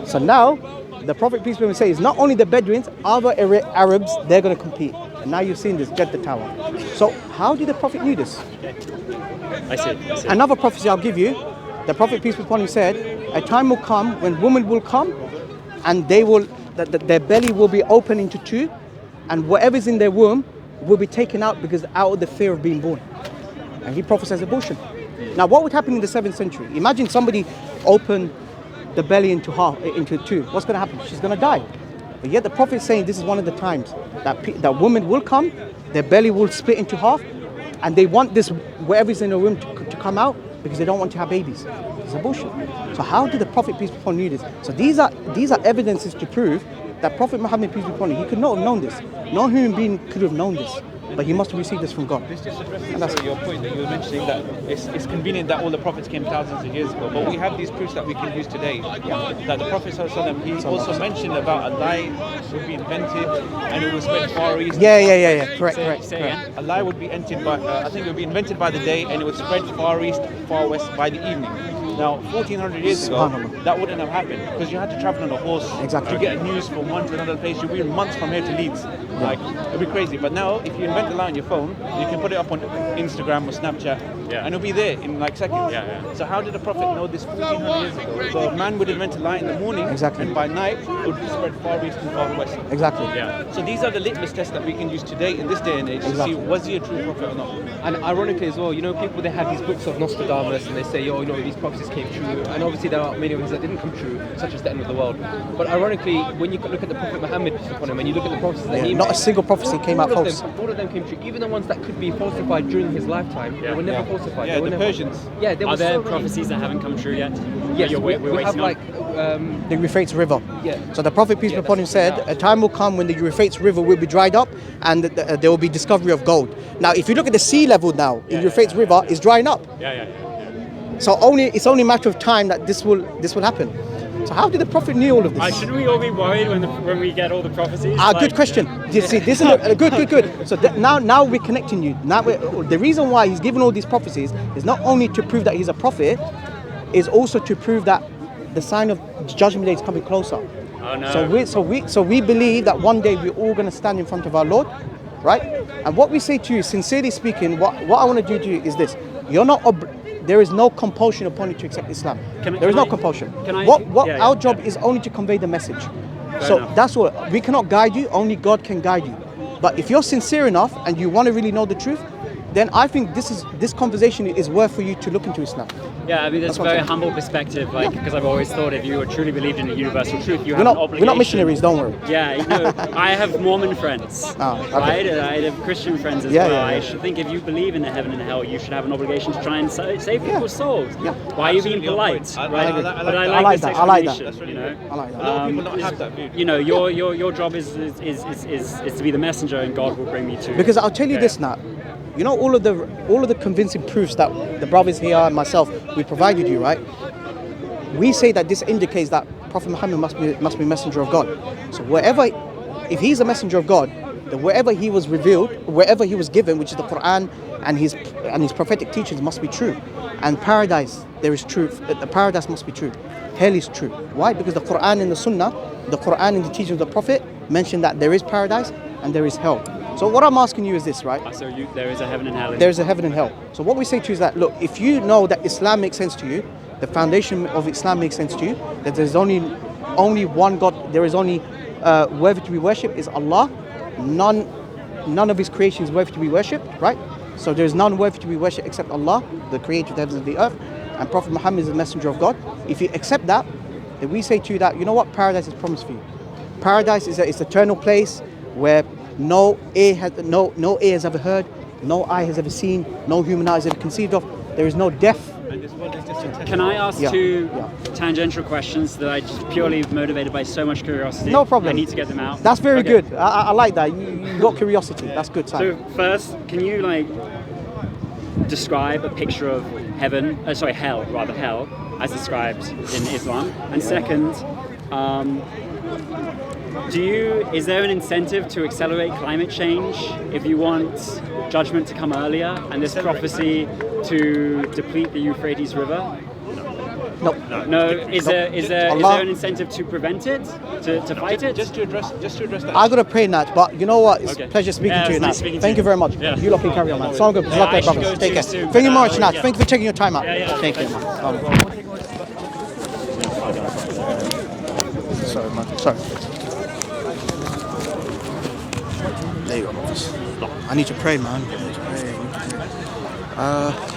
So now, the Prophet peace be upon him says, not only the Bedouins, other Arabs, they're going to compete. And now you've seen this Jeddah Tower. So how did the Prophet knew this? I see. Another prophecy I'll give you. The Prophet peace be upon him said, a time will come when women will come, and they will, their belly will be open into two, and whatever's in their womb will be taken out because out of the fear of being born. And he prophesies abortion. Now, what would happen in the 7th century? Imagine somebody open the belly into two. What's going to happen? She's going to die. But yet the Prophet is saying this is one of the times that women will come, their belly will split into half, and they want this whatever's in the womb to come out because they don't want to have babies. It's abortion. So how did the Prophet peace be upon him knew this? So these are evidences to prove that Prophet Muhammad peace be upon him, he could not have known this. No human being could have known this. But he must have received this from God. This just addresses your point that you were mentioning, that it's convenient that all the prophets came thousands of years ago, but we have these proofs that we can use today. That the Prophet ﷺ, he also mentioned about a lie would be invented and it would spread far east. Yeah. Correct. A lie would be invented by, I think it would be invented by the day and it would spread far east, far west by the evening. Now, 1400 years ago, that wouldn't have happened because you had to travel on a horse to get news from one to another place. You'd be months from here to Leeds. Like, it'd be crazy. But now, if you invent a lie on your phone, you can put it up on Instagram or Snapchat, and it'll be there in like seconds. So how did the Prophet know this 1400 years ago? So a man would invent a lie in the morning, and by night, it would spread far east and far west. Exactly. So these are the litmus tests that we can use today in this day and age to see was he a true prophet or not. And ironically as well, you know, people, they have these books of Nostradamus and they say, oh, you know, these prophecies came true. And obviously there are many of things that didn't come true, such as the end of the world. But ironically, when you look at the Prophet Muhammad, peace upon him, and you look at the prophecies that he not made, a single prophecy came out false. All of them came true. Even the ones that could be falsified during his lifetime, they were never falsified. Yeah, the Persians. Yeah, there Are there prophecies that haven't come true yet? Yes, we're we waiting have on? like... the Euphrates River. Yeah. So the Prophet peace be upon him said, a time will come when the Euphrates River will be dried up and there will be discovery of gold. Now, if you look at the sea level now, in Euphrates River is drying up. So it's only a matter of time that this will happen. So how did the Prophet knew all of this? Shouldn't we all be worried when we get all the prophecies? Good question. You see, this is good. So now we're connecting you. Now the reason why he's given all these prophecies is not only to prove that he's a prophet, is also to prove that the sign of judgment day is coming closer. Oh, no. So we believe that one day we're all going to stand in front of our Lord, right? And what we say to you, sincerely speaking, what I want to do to you is this: there is no compulsion upon you to accept Islam. There is no compulsion. Our job is only to convey the message. That's what we cannot guide you. Only God can guide you. But if you're sincere enough and you want to really know the truth, then I think this conversation is worth for you to look into Islam. Yeah, I mean, that's a very humble perspective, because I've always thought if you truly believed in a universal truth, you have an obligation. We're not missionaries, don't worry. Yeah, I have Mormon friends, right? And I have Christian friends as well. I should think if you believe in the heaven and hell, you should have an obligation to try and save people's souls. Why are you being polite? I like this explanation. That's really good. A lot of people don't have that view. You know, your job is to be the messenger, and God will bring me to. Because I'll tell you this now. You know, all of the convincing proofs that the brothers here and myself we provided you, right? We say that this indicates that Prophet Muhammad must be messenger of God. So if he's a messenger of God, then wherever he was revealed, wherever he was given, which is the Quran and his prophetic teachings, must be true. And paradise, there is truth. The paradise must be true. Hell is true. Why? Because the Quran and the Sunnah, the Quran and the teachings of the Prophet mention that there is paradise and there is hell. So what I'm asking you is this, right? So there is a heaven and hell. There is a heaven and hell. So what we say to you is that, look, if you know that Islam makes sense to you, the foundation of Islam makes sense to you, that there's only one God, there is only worthy to be worshipped is Allah. None of His creation is worthy to be worshipped, right? So there is none worthy to be worshipped except Allah, the creator of the heavens and the earth, and Prophet Muhammad is the messenger of God. If you accept that, then we say to you that, you know what, paradise is promised for you. Paradise is an eternal place where no ear has ever heard, no eye has ever seen, no human eye has ever conceived of. There is no death. Can I ask two tangential questions that I just purely motivated by so much curiosity? No problem. I need to get them out. That's very good. I like that. You got curiosity. That's good. So first, can you describe a picture of hell, as described in Islam? And second, is there an incentive to accelerate climate change if you want judgment to come earlier and this prophecy to deplete the Euphrates River? No. No. Is there an incentive to prevent it? To fight it? Just to address that. I gotta pray, Nat, but you know what? It's a pleasure speaking to you, Nat. nice speaking to Thank you. you very much. Yeah. You lot can carry on, man. Sound good. Good luck, I should brothers. go Take too care. soon, Thank you but, much, Nat. yeah. Thank you for taking your time out. Yeah. Thank you, man. Sorry, man. Sorry. There you go, brothers. I need to pray, man. I need to pray.